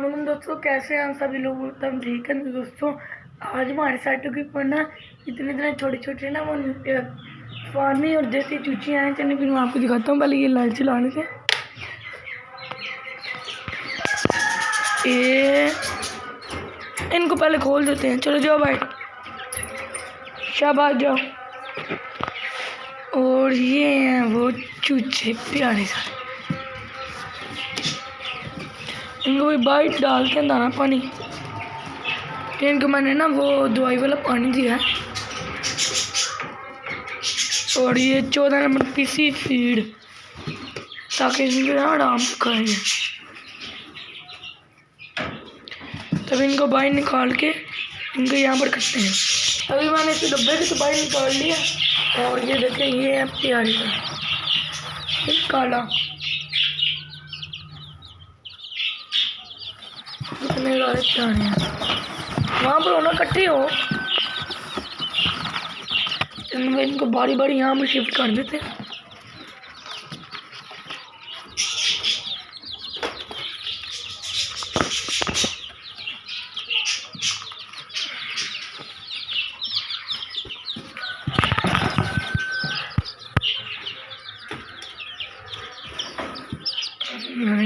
अस्सलाम दोस्तों, कैसे हैं आप सभी लोग? एकदम ठीक है दोस्तों। आज हमारे साइटों की पर ना इतने छोटे छोटे ना वो फार्मी और देसी चूचियाँ हैं। चलिए फिर मैं आपको दिखाता हूँ। पहले ये लाइट चलाने से ये इनको पहले खोल देते हैं। चलो जाओ भाई, शाबाश जाओ। और ये हैं वो चूचे प्यारे सारे, इनको भी बाइट डाल के दाना पानी। इनको मैंने ना वो दवाई वाला पानी दिया है। और ये 14 नंबर पीसी फीड, ताकि इनको ना आराम से खाएंगे। तब इनको बाहर निकाल के इनको यहाँ पर करते हैं। अभी मैंने इसे डब्बे से तो बाहर निकाल लिया। और ये देखें, ये है प्यारी का काला, कितने सारे प्यारे हैं। वहाँ पर होना इकट्ठे हो, इनको बारी बारी यहाँ पर शिफ्ट कर देते हैं।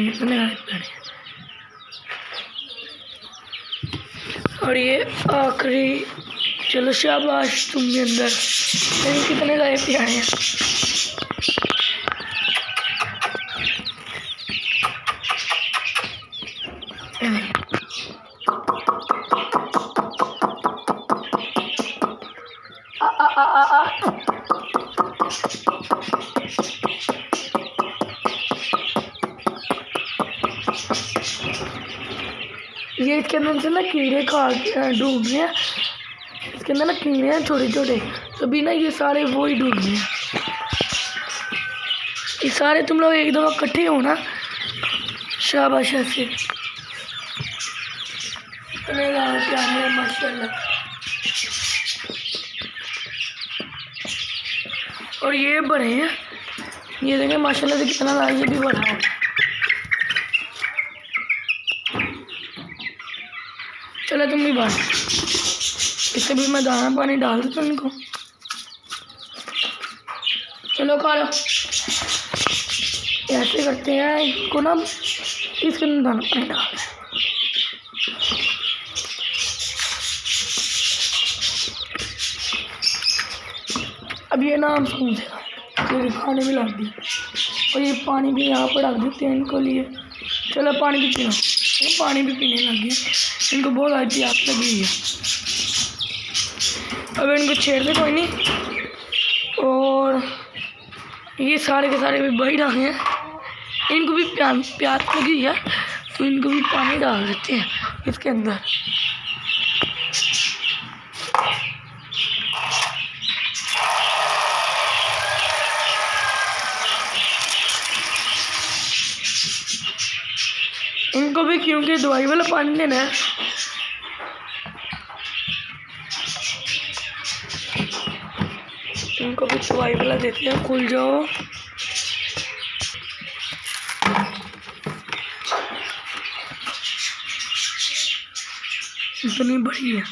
इतने प्यारे। और ये आखिरी, चलो शाबाश तुम भी अंदर। कितने गाय प्यारे हैं। आ, आ, आ, आ, आ। ये इसके अंदर से ना कीड़े खा डूब रहे हैं। इसके अंदर ना कीड़े हैं छोटे छोटे, तभी ना ये सारे वो ही डूब रहे हैं। ये सारे तुम लोग एक दफ़ा इकट्ठे हो ना, शाबाश ऐसे। माशाल्लाह। और ये बड़े हैं, ये देखें माशाल्लाह से कितना ये भी बड़ा है। चलो तुम भी बात, इससे भी मैं दाना पानी डाल देता हूँ इनको। चलो खा लो। ऐसे करते हैं इनको ना, इसके अंदर दाना पानी डाल दें। अब ये नाम सुन देगा, ये खाने में लग दिया। और ये पानी भी यहाँ पर रख देते हैं इनको लिए। चलो पानी भी पीना, पानी भी पीने लग गया। इनको बहुत आज प्यास लगी हुई है। अब इनको छेड़ दे कोई नहीं। और ये सारे के सारे भी बही रखे हैं, इनको भी प्यास लगी है, तो इनको भी पानी डाल देते हैं इसके अंदर। इनको भी क्योंकि दवाई वाला पानी देना है। इनको भी दवाई वाला देते हैं। खुल जाओ। इतनी बड़ी है,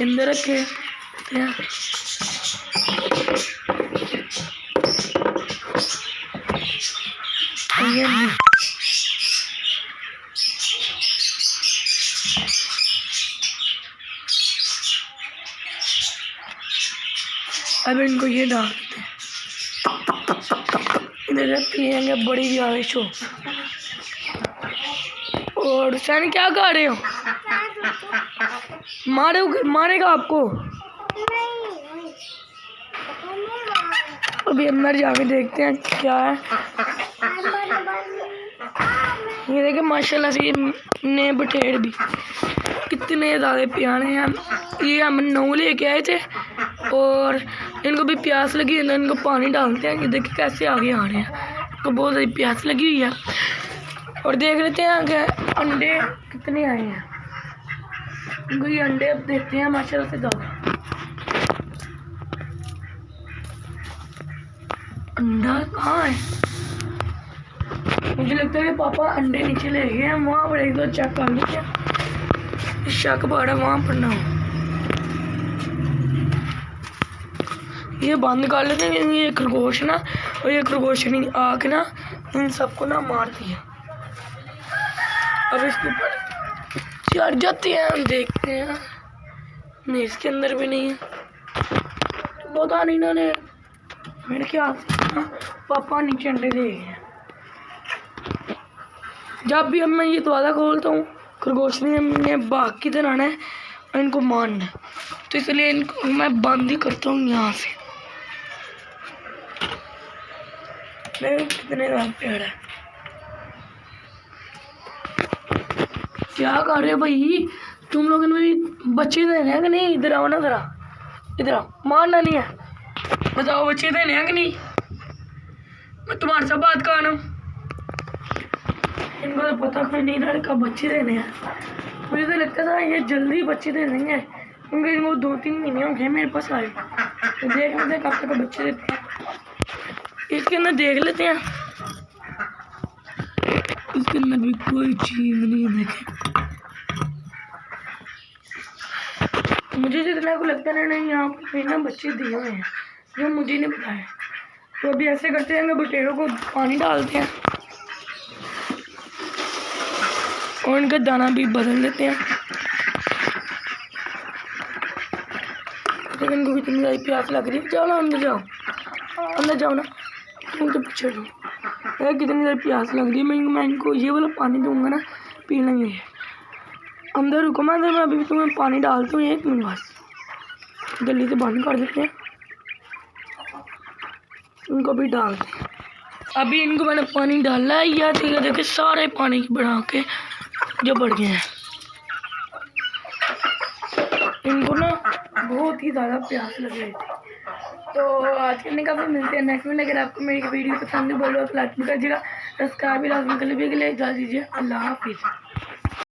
अंदर रखे हैं। अब इनको ये डाल देते हैं। इधर पिएंगे बड़ी बारिश हो। और सैन क्या कर रहे हो? मारेगा आपको। अभी अंदर जाके देखते हैं क्या है। ये देखे माशाल्लाह से, ये नए बटेर भी कितने ज़्यादा प्यारे हैं। ये हम 9 लेके आए थे और इनको भी प्यास लगी है। इनको पानी डालते हैं। ये देखिए कैसे आगे आ रहे हैं, इनको बहुत ज़्यादा प्यास लगी हुई है। और देख लेते हैं कि अंडे कितने आए हैं। इनको ये अंडे अब देखते हैं माशाल्लाह से ज़्यादा। अंडा कहाँ है? मुझे लगता है कि पापा अंडे नीचे ले गए हैं, वहाँ पर एक दो चेक कर लेते हैं, शक पड़ा वहाँ पर ना हो। ये बंद कर लेते हैं, ये खरगोश ना, और ये खरगोशनी आके ना इन सबको ना मार दिया। अब इसके ऊपर चढ़ जाते हैं, हम देखते हैं। नहीं, इसके अंदर भी नहीं है, पता नहीं इन्होंने मेरे ख्याल से पापा नीचे अंडे दे गए हैं। जब भी अब मैं ये दरवाज़ा खोलता हूँ, खरगोशनी ने भाग की तरह आना है और इनको मारना है, तो इसलिए इनको मैं बंद ही करता हूँ यहाँ से। कितने पेड़ है, क्या कर रहे हो भाई तुम लोग? इनमें भी बच्चे देने हैं कि नहीं? इधर आओ ना, जरा इधर आओ, मारना नहीं है, बताओ बच्चे देने हैं कि नहीं? मैं तुम्हारे साथ बात कर रहा हूँ, इनको तो पता कोई नहीं ना कब बच्चे देने हैं। मुझे तो लगता था ये जल्दी बच्चे दे देंगे, क्योंकि इनको 2-3 महीने हो गए मेरे पास आए, तो देख लेते हैं कब तक बच्चे देते हैं। इसके अंदर देख लेते हैं, इसके अंदर भी कोई चीज नहीं है। देखें, मुझे जितना को लगता है नहीं यहाँ पर ना बच्चे दिए हुए हैं, जो मुझे नहीं बताया। तो अभी ऐसे करते हैं कि बटेरों को पानी डालते हैं और इनका दाना भी बदल देते हैं। लेकिन इनको कितनी ज़्यादा प्यास लग रही है, जाओ ना अंदर, जाओ अंदर, जाओ ना, उनके पीछे दो। कितनी ज़्यादा प्यास लग रही है, मैं इनको ये वाला पानी दूंगा ना, पी लेंगे। अंदर रुको, मैं अंदर, मैं अभी तुम्हें पानी डालता हूँ, 1 मिनट बस, जल्दी से बंद कर देते हैं। इनको भी डालते हैं, अभी इनको मैंने पानी डाला है, या ठीक है, देखिए सारे पानी बढ़ा के जो बढ़ गए हैं। इनको ना बहुत ही ज़्यादा प्यास लग रही थी। तो आज के का भी मिलते हैं नेक्स्ट में। अगर आपको मेरी वीडियो पसंद है, बोलो लाइक भी कर दीजिएगा, सब्सक्राइब भी लाजमी कर लीजिएगा। इजाज़त दीजिए, अल्लाह हाफिज़।